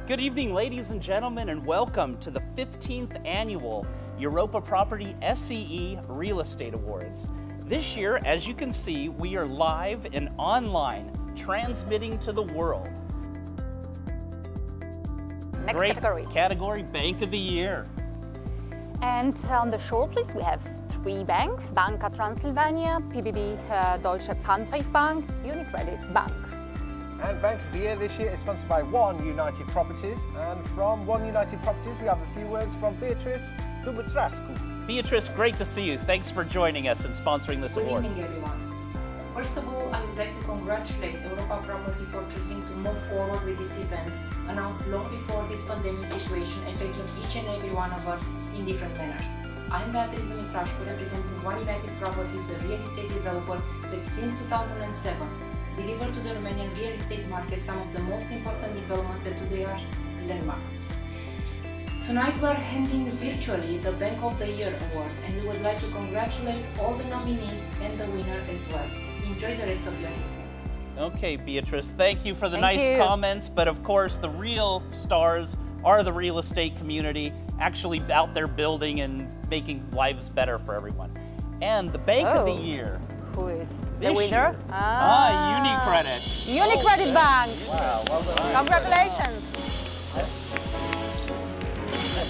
Good evening, ladies and gentlemen, and welcome to the 15th annual Europa Property SEE Real Estate Awards. This year, as you can see, we are live and online, transmitting to the world. Next Great category, Bank of the Year. And on the shortlist we have 3 banks: Banca Transilvania, PBB Deutsche Pfandbriefbank, UNI CEREDIT Bank. And Bank of the Year this year is sponsored by UNI Properties. And from UNI Properties, we have a few words from Beatrice Dumitrescu. Beatrice, great to see you. Thanks for joining us and sponsoring this award. Good evening, everyone. First of all, I would like to congratulate Europa Property for choosing to move forward with this event, announced long before this pandemic situation affecting each and every one of us in different manners. I'm Beatrice Dumitrescu, representing UNI Properties, the real estate developer that since 2007 delivered to the Romanian real estate market some of the most important developments that today are landmarks. Tonight we are handing virtually the Bank of the Year award, and we would like to congratulate all the nominees and the winner as well. Enjoy the rest of your evening. Okay, Beatrice, thank you for the nice comments, but of course the real stars are the real estate community, actually out there building and making lives better for everyone. And the Bank of the Year. Who is the winner? UNI CEREDIT. UNI CEREDIT Bank. Wow, well done. Congratulations.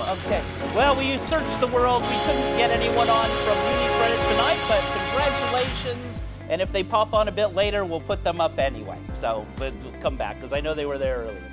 Okay, well, we searched the world. We couldn't get anyone on from UNI CEREDIT tonight, but congratulations. And if they pop on a bit later, we'll put them up anyway. So we'll come back, because I know they were there earlier.